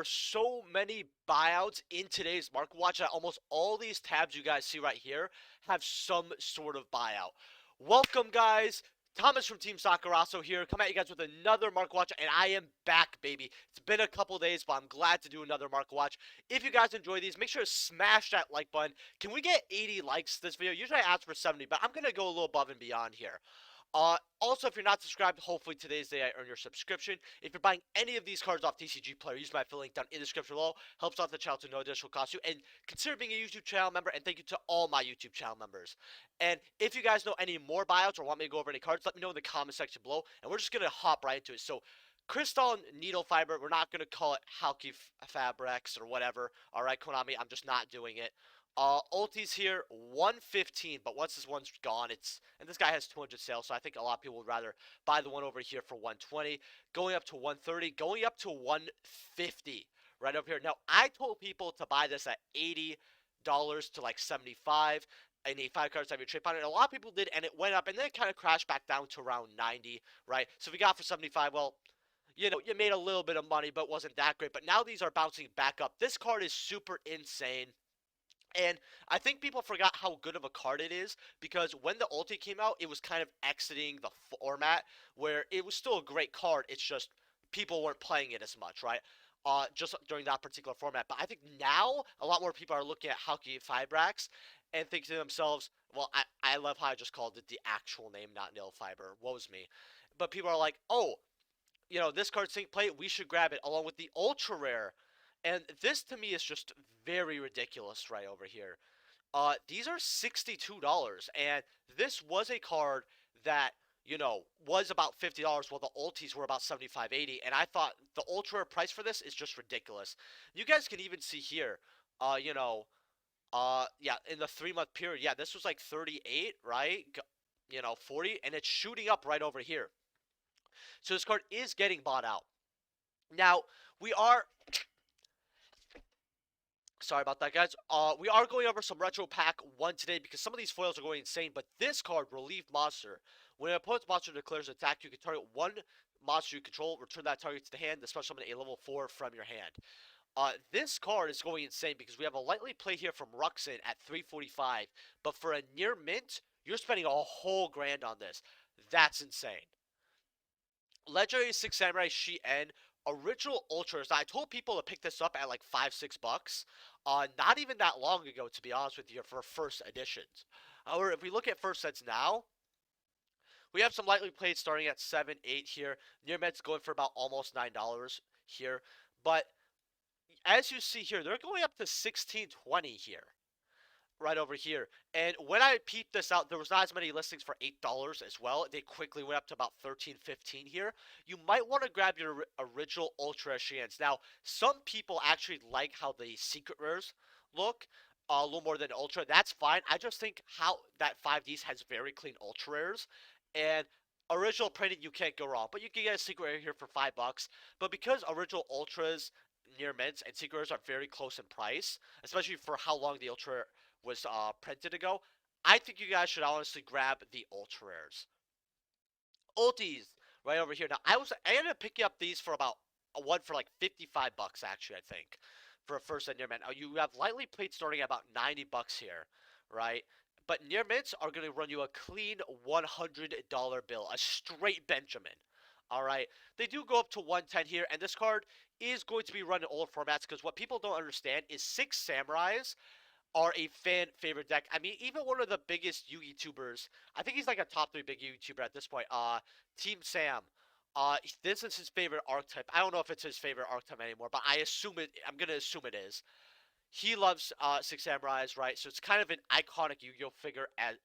are so many buyouts in today's market watch that almost all these tabs you guys see right here have some sort of buyout. Welcome, guys. Thomas from Team Sakurasso here. Come at you guys with another market watch, and I am back, baby. It's been a couple days, but I'm glad to do another market watch. If you guys enjoy these, make sure to smash that like button. Can we get 80 likes this video? Usually I ask for 70, but I'm going to go a little above and beyond here. Also, if you're not subscribed, hopefully today's the day I earn your subscription. If you're buying any of these cards off TCG Player, use my affiliate link down in the description below. Helps out the channel to no additional cost you. And consider being a YouTube channel member, and thank you to all my YouTube channel members. And if you guys know any more buyouts or want me to go over any cards, let me know in the comment section below. And we're just going to hop right into it. So, Crystal Needle Fiber, we're not going to call it HALQ Fabrics or whatever. Alright, Konami, I'm just not doing it. Ulti's here, 115, but once this one's gone, and this guy has 200 sales, so I think a lot of people would rather buy the one over here for 120, going up to 130, going up to 150, right over here. Now, I told people to buy this at $80 to like 75, and 85 cards have your trade on it, and a lot of people did, and it went up, and then it kind of crashed back down to around 90, right? So if you got for 75, well, you know, you made a little bit of money, but wasn't that great, but now these are bouncing back up. This card is super insane. And I think people forgot how good of a card it is because when the ulti came out, it was kind of exiting the format where it was still a great card. It's just people weren't playing it as much, right? Just during that particular format. But I think now a lot more people are looking at HALQ Fibrax and thinking to themselves, well, I love how I just called it the actual name, not Nil Fiber. Woe's me. But people are like, oh, you know, this card's sync play, we should grab it along with the ultra rare. And this to me is just very ridiculous right over here. These are $62, and this was a card that, you know, was about $50 while the ultis were about 75, 80, and I thought the ultra price for this is just ridiculous. You guys can even see here, you know, yeah, in the 3-month period, yeah, this was like 38, right? You know, 40, and it's shooting up right over here. So this card is getting bought out. Now, we are... Sorry about that, guys. We are going over some Retro Pack 1 today because some of these foils are going insane, but this card, Relief Monster. When an opponent's monster declares an attack, you can target one monster you control, return that target to the hand, the special summon a level 4 from your hand. This card is going insane because we have a lightly play here from Ruxin at 345, but for a near mint, you're spending a whole grand on this. That's insane. Legendary 6 Samurai Shi-En, original ultras. I told people to pick this up at like $5-6. Not even that long ago, to be honest with you, for first editions. However, if we look at first sets now, we have some lightly played starting at 7, 8 here. Near Mets going for about almost $9 here. But as you see here, they're going up to 16.20 here. Right over here. And when I peeped this out, there was not as many listings for $8 as well. They quickly went up to about 13, 15 here. You might want to grab your original Ultra Shians. Now, some people actually like how the secret rares look a little more than Ultra. That's fine. I just think how that 5Ds has very clean Ultra rares. And original printing, you can't go wrong. But you can get a secret rare here for $5. But because original Ultras, near mints, and secret rares are very close in price, especially for how long the Ultra was printed ago, I think you guys should honestly grab the ultra rares. Ultis right over here. Now I ended up picking up these for about one for like $55 actually, I think, for a first and near mint. Now you have lightly played starting at about $90 here, right? But near mints are going to run you a clean $100 bill, a straight Benjamin. All right, they do go up to 110 here, and this card is going to be run in older formats because what people don't understand is 6 Samurais are a fan favorite deck. I mean, even one of the biggest YouTubers, I think he's like a top 3 big YouTuber at this point, Team Sam. This is his favorite archetype. I don't know if it's his favorite archetype anymore, but I'm gonna assume it is. He loves 6 Samurais, right? So it's kind of an iconic Yu-Gi-Oh figure as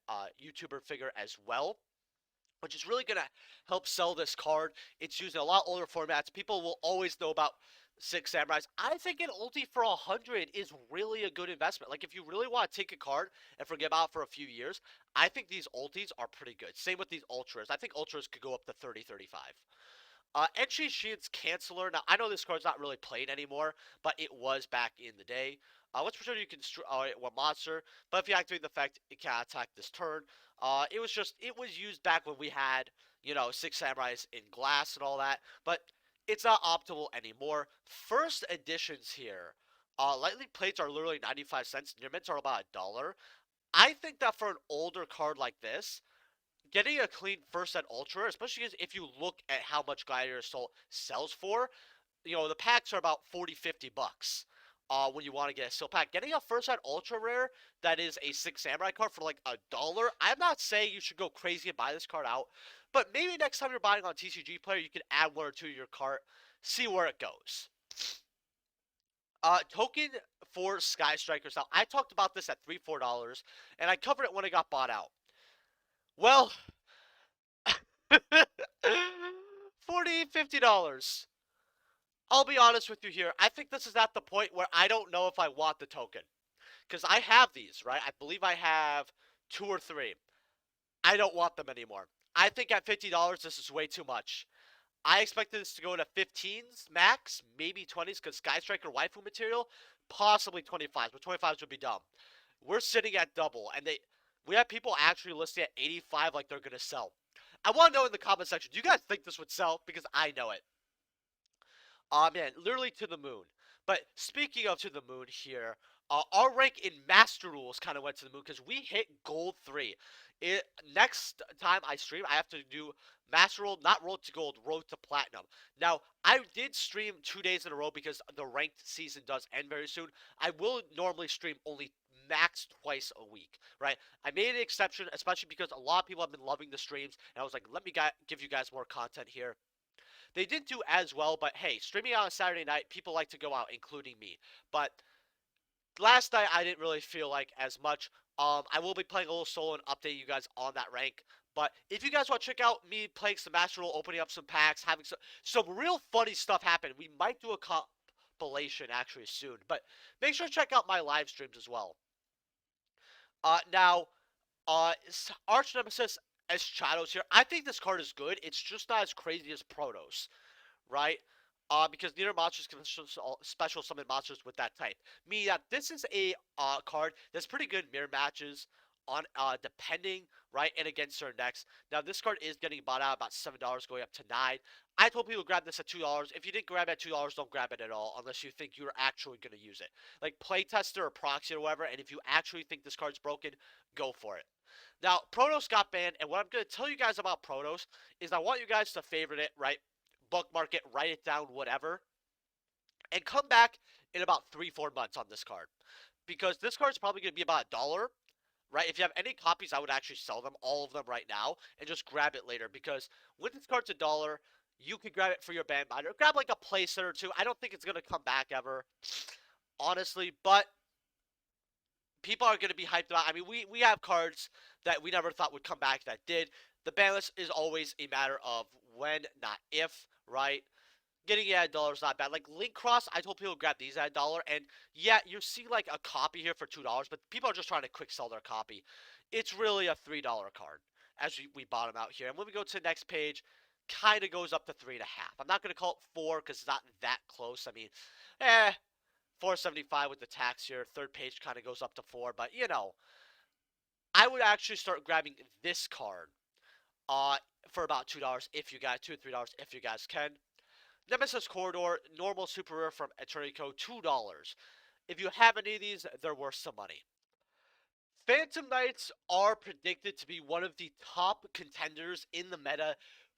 YouTuber figure as well, which is really gonna help sell this card. It's used in a lot older formats. People will always know about 6 Samurais. I think an ulti for 100 is really a good investment. Like, if you really want to take a card and forget about it for a few years, I think these ultis are pretty good. Same with these ultras. I think ultras could go up to 30, 35. Entry Shields Canceller. Now, I know this card's not really played anymore, but it was back in the day. What's for sure you can one monster, but if you activate the effect, it can attack this turn. It was used back when we had, you know, 6 Samurais in glass and all that, but It's not optimal anymore. First editions here, lightning plates are literally 95 cents. Near mints are about $1. I think that for an older card like this, getting a clean first set ultra, especially if you look at how much Gladiator Assault sells for, the packs are about 40, 50 bucks. When you want to get a seal pack, getting a first set ultra rare that is a six samurai card for like $1. I'm not saying you should go crazy and buy this card out, but maybe next time you're buying on TCG Player, you can add one or two to your cart, see where it goes. Token for Sky Strikers. Now I talked about this at $3, $4, and I covered it when it got bought out. Well, 40, $50. I'll be honest with you here. I think this is at the point where I don't know if I want the token. Because I have these, right? I believe I have two or three. I don't want them anymore. I think at $50, this is way too much. I expected this to go to 15s max, maybe 20s, because Sky Striker waifu material, possibly 25s, but 25s would be dumb. We're sitting at double, and we have people actually listing at 85 like they're going to sell. I want to know in the comment section, do you guys think this would sell? Because I know it. Man, literally to the moon. But speaking of to the moon here, our rank in Master Rules kind of went to the moon because we hit Gold 3. Next time I stream, I have to do Master Rule, not Road to Gold, Road to Platinum. Now, I did stream 2 days in a row because the ranked season does end very soon. I will normally stream only max twice a week, right? I made an exception, especially because a lot of people have been loving the streams, and I was like, let me give you guys more content here. They didn't do as well, but hey, streaming on a Saturday night, people like to go out, including me. But last night, I didn't really feel like as much. I will be playing a little solo and update you guys on that rank. But if you guys want to check out me playing some Master Roll, opening up some packs, having some real funny stuff happen, we might do a compilation actually soon. But make sure to check out my live streams as well. Now, Arch Nemesis as Shadows here. I think this card is good. It's just not as crazy as Protos, right? Because neither monsters can special summon monsters with that type. Meaning that this is a card that's pretty good in mirror matches on depending, right, and against certain decks. Now this card is getting bought out about $7 going up to 9. I told people to grab this at $2. If you didn't grab it at $2, don't grab it at all unless you think you're actually going to use it. Like playtester or proxy or whatever, and if you actually think this card's broken, go for it. Now, Protos got banned, and what I'm going to tell you guys about Protos is I want you guys to favorite it, right? Bookmark it, write it down, whatever, and come back in about 3-4 months on this card. Because this card is probably going to be about $1, right? If you have any copies, I would actually sell them, all of them right now, and just grab it later. Because when this card's $1, you can grab it for your bandbinder. Grab like a playset or two. I don't think it's going to come back ever, honestly, but people are going to be hyped about. I mean, we have cards that we never thought would come back that did. The ban list is always a matter of when, not if, right? Getting it at $1 is not bad. Like Link Cross, I told people to grab these at $1, and yeah, you see like a copy here for $2, but people are just trying to quick sell their copy. It's really a $3 card as we bottom out here. And when we go to the next page, kind of goes up to 3.5. I'm not going to call it 4 because it's not that close. I mean, 475 with the tax here. Third page kind of goes up to 4, but you know, I would actually start grabbing this card for about $2 if you guys, $2 to $3 if you guys can. Nemesis Corridor, normal super rare from Eternity Code, $2. If you have any of these, they're worth some money. Phantom Knights are predicted to be one of the top contenders in the meta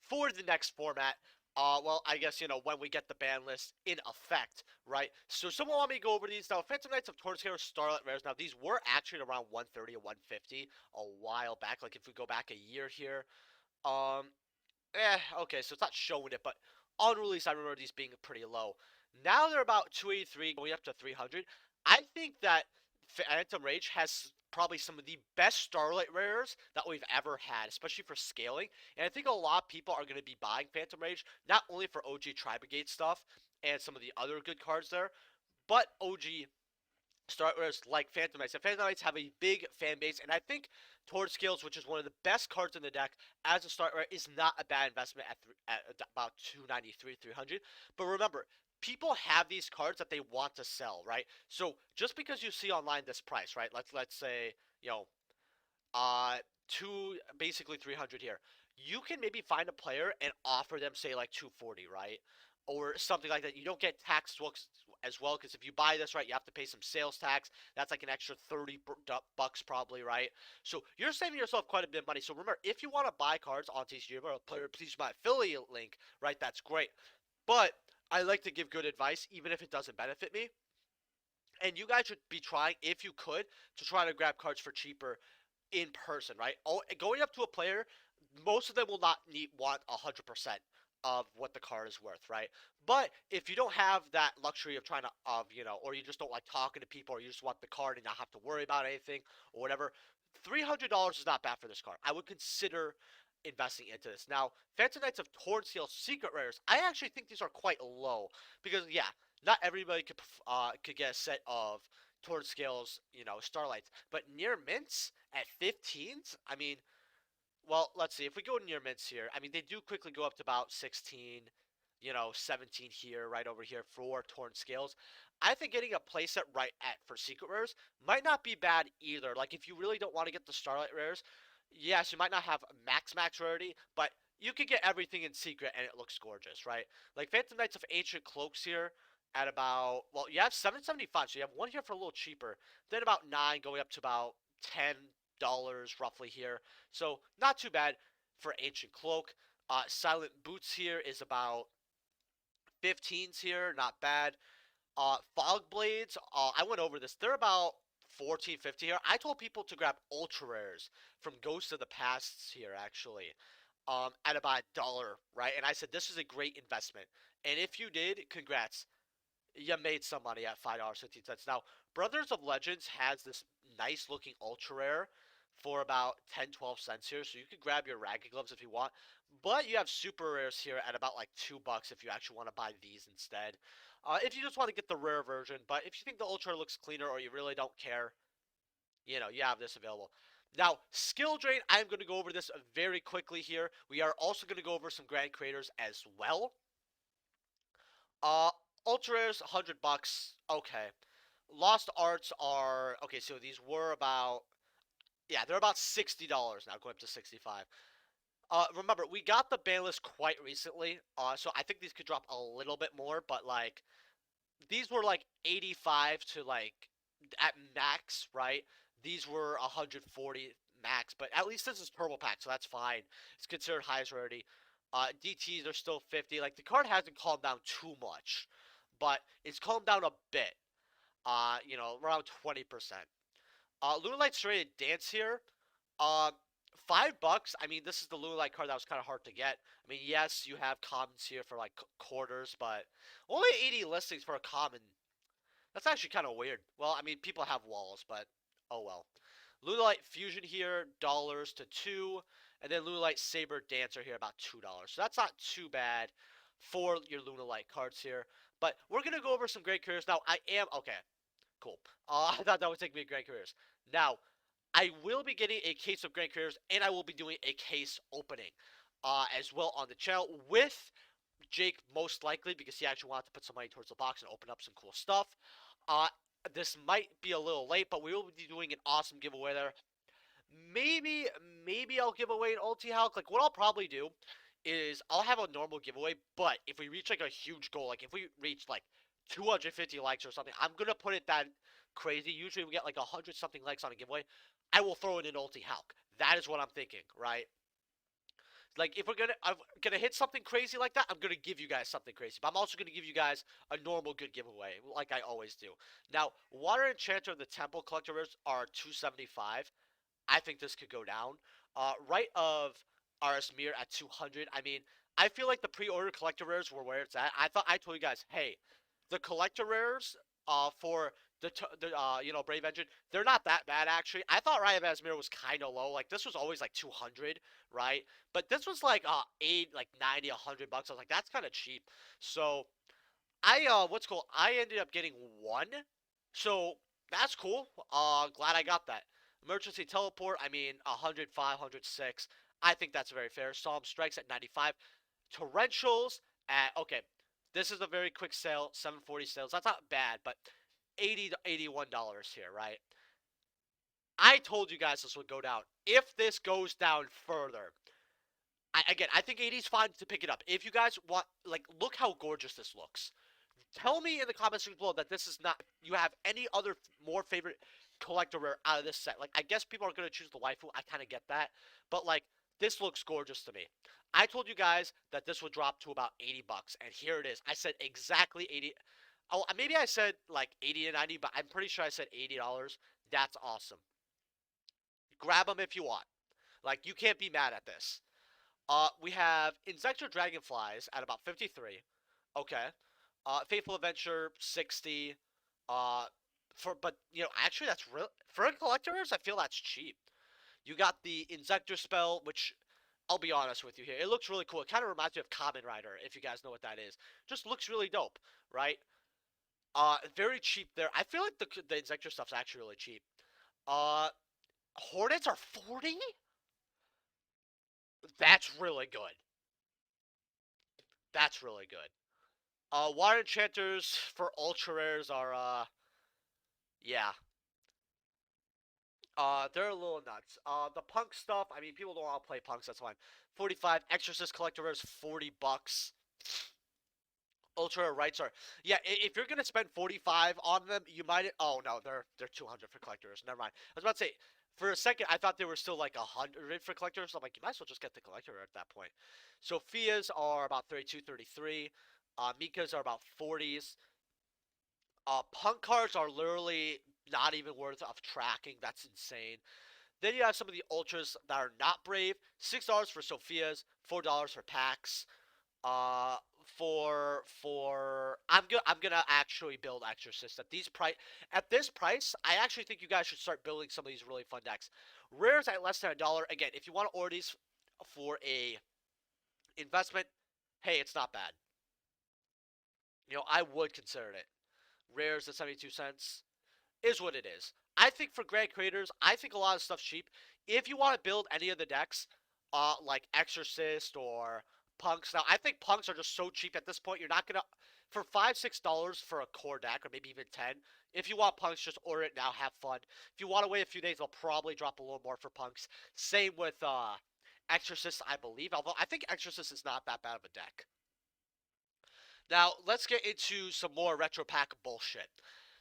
for the next format. Well, I guess, when we get the ban list in effect, right? So someone want me to go over these. Now, Phantom Knights of Torchscale Starlight Rares. Now, these were actually around 130 or 150 a while back. Like, if we go back a year here. Okay, so it's not showing it, but on release, I remember these being pretty low. Now they're about 283, going up to 300. I think that Phantom Rage has probably some of the best Starlight Rares that we've ever had, especially for scaling. And I think a lot of people are going to be buying Phantom Rage, not only for OG Tri-Brigade stuff and some of the other good cards there, but OG Start Rares like Phantom Knights. And Phantom Knights have a big fan base, and I think Torch Scales, which is one of the best cards in the deck as a start rare, is not a bad investment at about 293, 300. But remember, people have these cards that they want to sell, right? So just because you see online this price, right? Let's say, basically 300 here. You can maybe find a player and offer them, say, like 240, right? or something like that. You don't get taxed as well because if you buy this, right, you have to pay some sales tax. That's like an extra 30 bucks probably, right? So you're saving yourself quite a bit of money. So remember, if you want to buy cards on TCG or please use my affiliate link, right, that's great. But I like to give good advice even if it doesn't benefit me. And you guys should be trying, if you could, to try to grab cards for cheaper in person, right? Oh, going up to a player, most of them will not want 100% of what the card is worth, right? But if you don't have that luxury of trying to, or you just don't like talking to people, or you just want the card and not have to worry about anything or whatever, $300 is not bad for this card. I would consider investing into this. Now, Phantom Knights of Tornsteel Secret Rares, I actually think these are quite low because, yeah, not everybody could get a set of Torn Scales, Starlights. But near mints at 15s, I mean, well, let's see. If we go near mints here, I mean, they do quickly go up to about 16, 17 here, right over here for Torn Scales. I think getting a playset right at for Secret Rares might not be bad either. Like, if you really don't want to get the Starlight Rares, yes, you might not have max rarity, but you could get everything in Secret and it looks gorgeous, right? Like, Phantom Knights of Ancient Cloaks here at about, well, you have 775, so you have one here for a little cheaper, then about 9 going up to about $10 roughly here. So not too bad for Ancient Cloak. Silent Boots here is about 15s here, not bad. Fog Blades, I went over this. They're about 14.50 here. I told people to grab ultra rares from Ghosts of the Past here actually, at about $1, right? And I said this is a great investment. And if you did, congrats, you made some money at $5.15. Now, Brothers of Legends has this nice looking ultra rare for about 10-12 cents here, so you can grab your ragged gloves if you want. But you have super rares here at about like $2 if you actually want to buy these instead. If you just want to get the rare version, but if you think the ultra looks cleaner or you really don't care, you have this available. Now, skill drain, I'm going to go over this very quickly here. We are also going to go over some grand creators as well. Uh, Ultra rares, $100. Okay. Lost arts are okay. So these were about, yeah, they're about $60 now, going up to 65. Remember, we got the ban list quite recently, so I think these could drop a little bit more, but like these were like 85 to like at max, right? These were 140 max, but at least this is turbo pack, so that's fine. It's considered highest rarity. DTs are still 50. Like the card hasn't calmed down too much, but it's calmed down a bit. Around 20%. Lunalight Serrated Dance here. Uh, $5. I mean, this is the Lunalight card that was kind of hard to get. I mean, yes, you have commons here for like quarters, but only 80 listings for a common. That's actually kind of weird. Well, I mean, people have walls, but oh well. Lunalight Fusion here, dollars to 2, and then Lunalight Saber Dancer here about $2. So that's not too bad for your Lunalight cards here. But we're gonna go over some great careers now. I am okay. Cool. I thought that would take me to Grand Careers. Now, I will be getting a case of Grand Careers, and I will be doing a case opening as well on the channel with Jake, most likely, because he actually wanted to put some money towards the box and open up some cool stuff. Uh, this might be a little late, but we will be doing an awesome giveaway there. Maybe, maybe I'll give away an ulti HALQ. Like, what I'll probably do is I'll have a normal giveaway, but if we reach like a huge goal, like if we reach like 250 likes or something, I'm gonna put it that crazy. Usually we get like 100 something likes on a giveaway. I will throw in an ulti HALQ. That is what I'm thinking, right? Like if I'm gonna hit something crazy like that, I'm gonna give you guys something crazy. But I'm also gonna give you guys a normal good giveaway, like I always do. Now, Water Enchanter and the Temple Collectors are 275. I think this could go down. Right of RS Mir at 200. I mean, I feel like the pre-order collector rares were where it's at. I told you guys, hey, the collector rares for the Brave Engine, they're not that bad actually. I thought Raya Vasmir was kind of low. Like this was always like 200, right? But this was like 90, $100. I was like, that's kind of cheap. So what's cool? I ended up getting one, so that's cool. Glad I got that. Emergency teleport. I mean, 105, 106. I think that's very fair. Psalm strikes at 95. Torrentials at okay. This is a very quick sale, 740 sales. That's not bad, but 80 to $81 here, right? I told you guys this would go down. If this goes down further, I think 80 is fine to pick it up. If you guys want, like, look how gorgeous this looks. Tell me in the comments below that this is not. You have any other more favorite collector rare out of this set? Like, I guess people are gonna choose the waifu. I kind of get that, but like, this looks gorgeous to me. I told you guys that this would drop to about 80 bucks, and here it is. I said exactly 80. Oh, maybe I said like 80 to 90, but I'm pretty sure I said $80. That's awesome. Grab them if you want. Like, you can't be mad at this. We have Insector Dragonflies at about 53. Okay. Faithful Adventure 60. Uh, but actually that's real for collectors. I feel that's cheap. You got the Insector spell, which I'll be honest with you here. It looks really cool. It kind of reminds me of Kamen Rider, if you guys know what that is. Just looks really dope, right? Very cheap there. I feel like the Insector stuff's actually really cheap. Uh, Hornets are 40. That's really good. That's really good. Water Enchanters for Ultra Rares are, yeah. They're a little nuts. The Punk stuff, I mean, people don't want to play Punks, that's fine. 45. Exorcist Collector Rares, 40 bucks. Ultra Rights are, yeah, if you're gonna spend 45 on them, you might, oh no, they're 200 for collectors, never mind. I was about to say, for a second, I thought they were still like 100 for collectors. I'm like, you might as well just get the collector at that point. Sophia's are about 32, 33. Mika's are about 40s. Punk cards are literally not even worth of tracking. That's insane. Then you have some of the ultras that are not brave. $6 for Sophia's, $4 for packs. Uh, I'm gonna actually build Exorcist at this price. I actually think you guys should start building some of these really fun decks. Rares at less than $1. Again, if you want to order these for a investment, hey, it's not bad. I would consider it. Rares at 72 cents is what it is. I think for grand creators, I think a lot of stuff's cheap. If you want to build any of the decks, like Exorcist or Punks. Now, I think Punks are just so cheap at this point. You're not gonna for $5-6 for a core deck, or maybe even 10. If you want Punks, just order it now. Have fun. If you want to wait a few days, they'll probably drop a little more for Punks. Same with Exorcist, I believe. Although I think Exorcist is not that bad of a deck. Now, let's get into some more retro pack bullshit.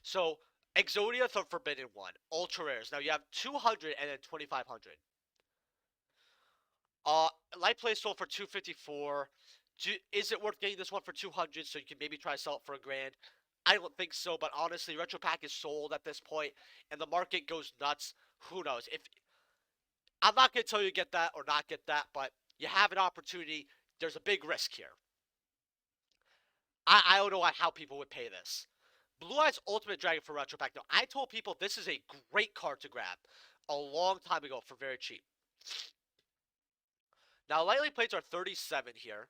So, Exodia the Forbidden One, Ultra Rares. Now, you have 200 and then 2,500. Light Play sold for 254. Is it worth getting this one for 200 so you can maybe try to sell it for $1,000? I don't think so, but honestly, Retro Pack is sold at this point, and the market goes nuts. Who knows? If I'm not gonna tell you to get that or not get that, but you have an opportunity. There's a big risk here. I don't know how people would pay this. Blue Eyes Ultimate Dragon for Retro Pack. Now, I told people this is a great card to grab a long time ago for very cheap. Now, lightly plates are 37 here.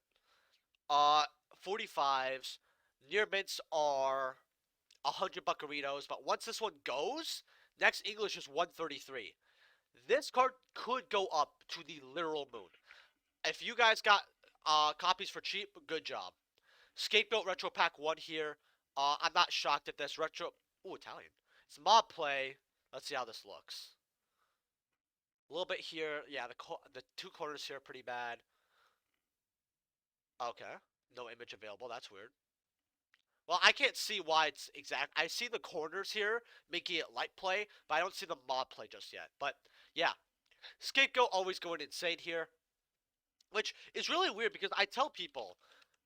45s. Near mints are 100 buccarinos, but once this one goes, next English is 133. This card could go up to the literal moon. If you guys got copies for cheap, good job. Scapegoat Retro Pack 1 here. I'm not shocked at this. Retro... Ooh, Italian. It's mob play. Let's see how this looks. A little bit here. Yeah, the two corners here are pretty bad. Okay. No image available. That's weird. Well, I can't see why it's exact. I see the corners here making it light play, but I don't see the mob play just yet. But, yeah. Scapegoat always going insane here. Which is really weird because I tell people,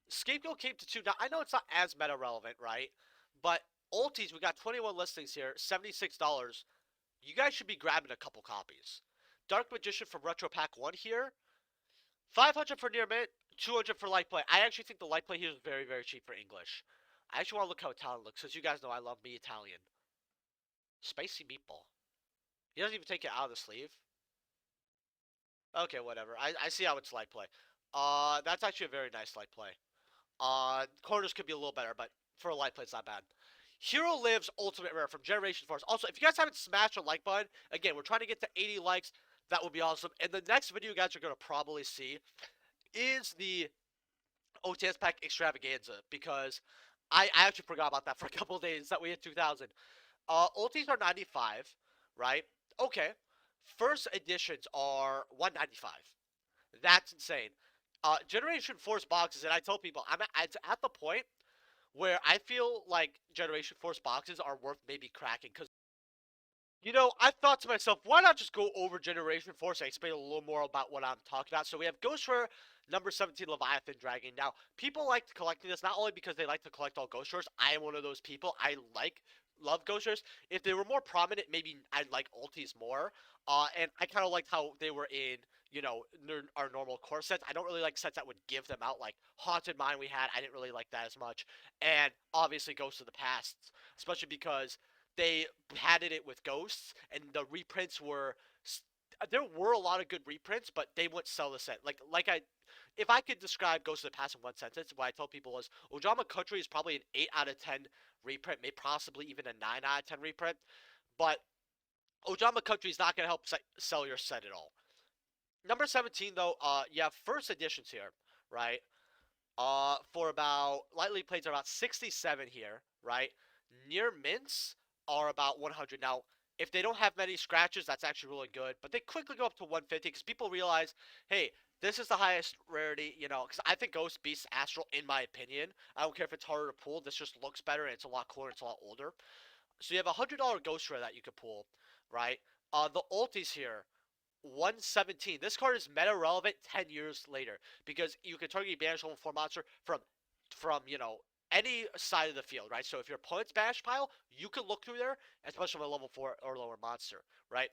Scapegoat came to 2. Now, I know it's not as meta relevant, right? But Ultis, we got 21 listings here, $76. You guys should be grabbing a couple copies. Dark Magician from Retro Pack 1 here. 500 for near mint, 200 for light play. I actually think the light play here is very, very cheap for English. I actually want to look how Italian looks, because you guys know I love me Italian. Spicy meatball. He doesn't even take it out of the sleeve. Okay, whatever. I see how it's light play. That's actually a very nice light play. Corners could be a little better, but for a light play, it's not bad. Hero Lives Ultimate Rare from Generation Force. Also, if you guys haven't smashed a like button, again, we're trying to get to 80 likes. That would be awesome. And the next video you guys are going to probably see is the OTS Pack Extravaganza, because I actually forgot about that for a couple of days that we hit 2,000. Ultis are 95, right? Okay. First editions are 195. That's insane. Generation Force boxes, and I tell people it's at the point where I feel like Generation Force boxes are worth maybe cracking because I thought to myself, why not just go over Generation Force and explain a little more about what I'm talking about? So we have Ghost Rare number 17 Leviathan Dragon. Now, people like collecting this not only because they like to collect all Ghost Rares. I am one of those people. Love Ghost Rares. If they were more prominent, maybe I'd like ultis more. And I kind of liked how they were in, our normal core sets. I don't really like sets that would give them out, like Haunted Mine we had. I didn't really like that as much. And obviously Ghosts of the Past, especially because they had it with Ghosts, and the reprints were. There were a lot of good reprints, but they wouldn't sell the set. If I could describe Ghosts of the Past in one sentence, what I told people was Ojama Country is probably an 8 out of 10 reprint, maybe possibly even a 9 out of 10 reprint. But Ojama Country is not going to help sell your set at all. Number 17, though, you have first editions here, right? For about lightly plates are about 67 here, right? Near mints are about 100. Now, if they don't have many scratches, that's actually really good. But they quickly go up to 150 because people realize, hey, this is the highest rarity, because I think Ghost Beast Astral, in my opinion, I don't care if it's harder to pull, this just looks better and it's a lot cooler, it's a lot older. So you have a $100 Ghost Rare that you could pull, right? The ultis here, 117. This card is meta relevant 10 years later because you can target a banish level 4 monster from any side of the field, right? So if your opponent's banish pile, you can look through there, especially with a level 4 or lower monster, right?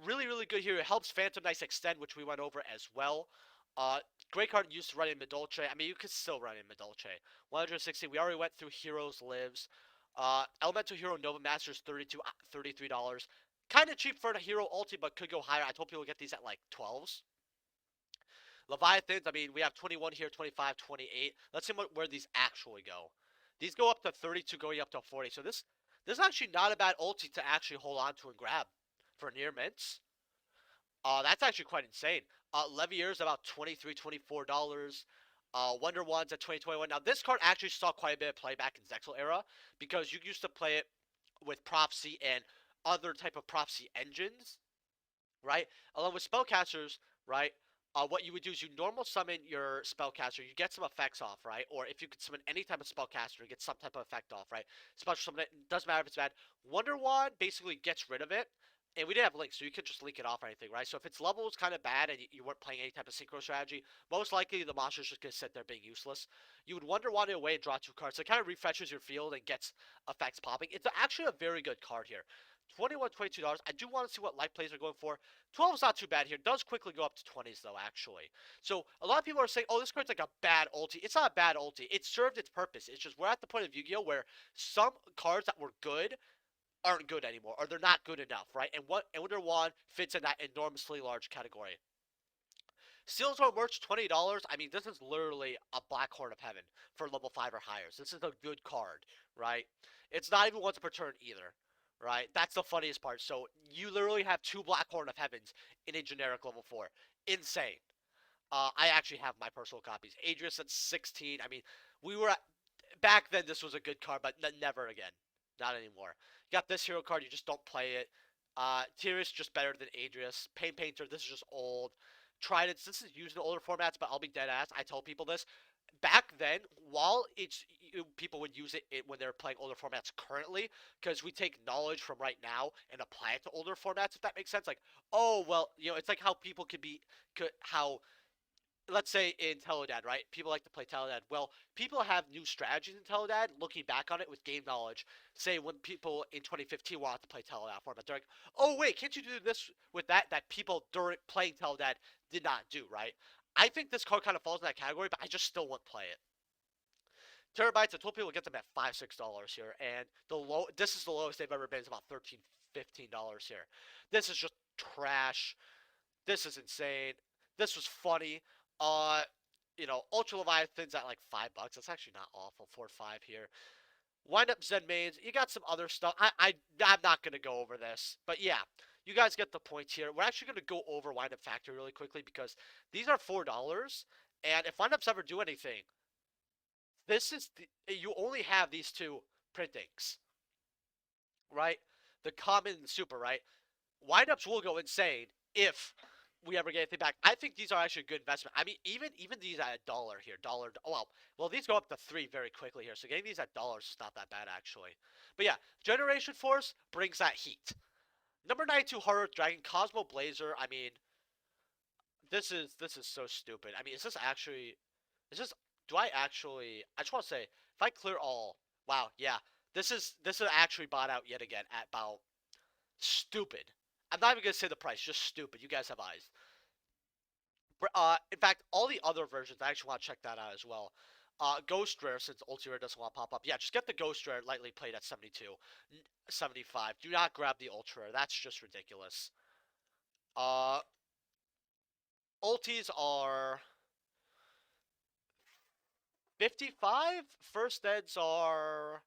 Really, really good here. It helps Phantom Knights extend, which we went over as well. Great card used to run in Midolce. I mean, you could still run in Midolce. 160. We already went through Heroes Lives. Elemental Hero Nova Masters $33. Kind of cheap for a hero ulti, but could go higher. I told people to get these at like 12s. Leviathans, I mean, we have 21 here, 25, 28. Let's see where these actually go. These go up to 32, going up to 40. So this is actually not a bad ulti to actually hold on to and grab for near mints. That's actually quite insane. Levier's about $23, $24. Wonder One's at 2021. Now, this card actually saw quite a bit of play back in Zexal era because you used to play it with Prophecy and other type of Prophecy engines, right? Along with spellcasters, right? What you would do is you normal summon your spellcaster, you get some effects off, right? Or if you could summon any type of spellcaster, you get some type of effect off, right? Special summon it, doesn't matter if it's bad. Wonder Wand basically gets rid of it, and we didn't have links, so you could just link it off or anything, right? So if its level is kind of bad and you weren't playing any type of synchro strategy, most likely the monster's just going to sit there being useless. You would Wonder Wand it away and draw 2 cards. So it kind of refreshes your field and gets effects popping. It's actually a very good card here. $21, $22. I do want to see what light plays are going for. 12 is not too bad here. It does quickly go up to 20s, though, actually. So a lot of people are saying, oh, this card's like a bad ulti. It's not a bad ulti. It served its purpose. It's just we're at the point of Yu-Gi-Oh! Where some cards that were good aren't good anymore, or they're not good enough, right? And Wonder Wand fits in that enormously large category. Steel's merch, $20. I mean, this is literally a Black Horn of Heaven for level 5 or higher. So this is a good card, right? It's not even once per turn either, right? That's the funniest part. So you literally have 2 Black Horn of Heavens in a generic level 4. Insane. I actually have my personal copies. Adrius at 16. I mean, we were at, back then this was a good card, but never again. Not anymore. You got this hero card, you just don't play it. Tyrus just better than Adrius. Pain Painter, this is just old. Tridents, this is used in older formats, but I'll be dead ass. I tell people this. Back then, while people would use it when they're playing older formats currently, because we take knowledge from right now and apply it to older formats, if that makes sense. Like, oh well, it's like how people how let's say in Teledad, right? People like to play Teledad. Well, people have new strategies in Teledad, looking back on it with game knowledge. Say when people in 2015 wanted to play Teledad format, they're like, oh wait, can't you do this with that people during playing Teledad did not do, right? I think this card kind of falls in that category, but I just still won't play it. Terabytes, I told people to get them at $5, $6 here, and this is the lowest they've ever been. It's about $13, $15 here. This is just trash. This is insane. This was funny. Uh, Ultra Leviathans at like $5. That's actually not awful. 4 or 5 here. Wind up Zen mains. You got some other stuff. I'm not gonna go over this, but yeah, you guys get the point here. We're actually gonna go over Wind Up Factory really quickly because these are $4, and if Wind Ups ever do anything, you only have these 2 printings, right? The common and the super, right? Wind Ups will go insane if we ever get anything back. I think these are actually a good investment. I mean, even these at $1 here, dollar. Oh well, these go up to 3 very quickly here. So getting these at dollars is not that bad actually. But yeah, Generation Force brings that heat. Number 92 Horror Dragon Cosmo Blazer. I mean, this is so stupid. I mean, is this actually? Is this? Do I actually? I just want to say, if I clear all, wow, yeah, this is actually bought out yet again at about stupid. I'm not even gonna say the price, just stupid. You guys have eyes. In fact, all the other versions, I actually want to check that out as well. Ghost Rare, since Ulti Rare doesn't want to pop up. Yeah, just get the Ghost Rare lightly played at 72. 75. Do not grab the Ultra Rare. That's just ridiculous. Uh, Ultis are 55. First Eds are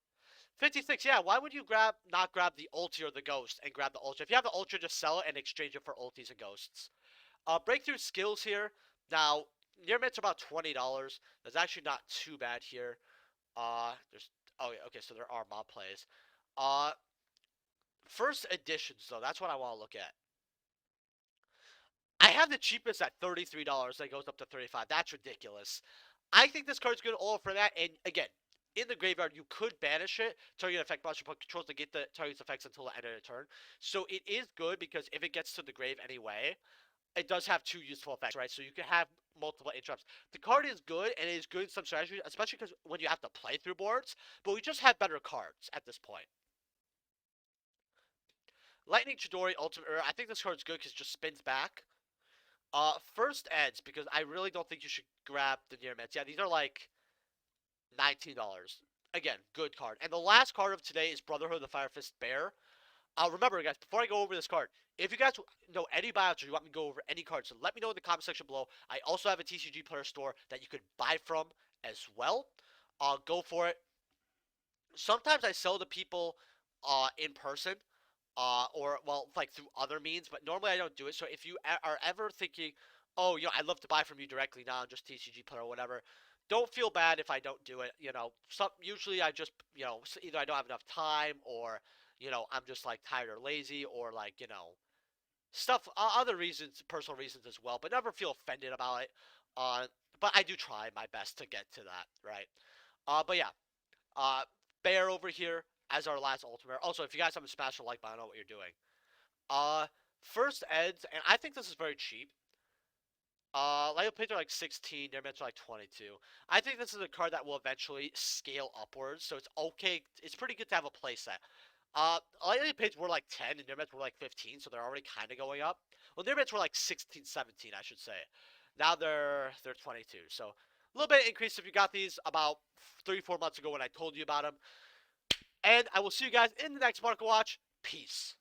56. Yeah, why would you not grab the Ulti or the Ghost and grab the Ultra? If you have the Ultra, just sell it and exchange it for Ultis and Ghosts. Breakthrough skills here. Now, near mitts are about $20. That's actually not too bad here. There's oh yeah, okay, so there are mob plays. Uh, First editions though, that's what I want to look at. I have the cheapest at $33. That goes up to 35. That's ridiculous. I think this card's good all for that. And again, in the graveyard, you could banish it, target effect monster put controls to get the target's effects until the end of the turn. So it is good because if it gets to the grave anyway, it does have 2 useful effects, right? So you can have multiple interrupts. The card is good, and it is good in some strategies, especially because when you have to play through boards, but we just have better cards at this point. Lightning Chidori Ultimate Rare. I think this card's good because it just spins back. First Eds, because I really don't think you should grab the near mitts. Yeah, these are like $19. Again, good card. And the last card of today is Brotherhood of the Fire Fist Bear. Remember, guys, before I go over this card, if you guys know any buyouts or you want me to go over any cards, so let me know in the comment section below. I also have a TCG player store that you could buy from as well. Go for it. Sometimes I sell to people in person, or well, like through other means, but normally I don't do it. So if you are ever thinking, oh, I'd love to buy from you directly now, just TCG player or whatever, don't feel bad if I don't do it. Usually I just, either I don't have enough time or, I'm just like tired or lazy or like, stuff, other reasons, personal reasons as well, but never feel offended about it. Uh, but I do try my best to get to that, right? But yeah, uh, Bear over here as our last ultimate. Also, if you guys haven't smashed the like button, I know what you're doing. Uh, First Eds, and I think this is very cheap. Lego plates are like 16, their mitts are like 22. I think this is a card that will eventually scale upwards, so it's okay. It's pretty good to have a playset. Lego plates were like 10, and their mitts were like 15, so they're already kind of going up. Well, their mitts were like 16, 17, I should say. Now they're 22, so a little bit increase if you got these about 3-4 months ago when I told you about them. And I will see you guys in the next Market Watch. Peace.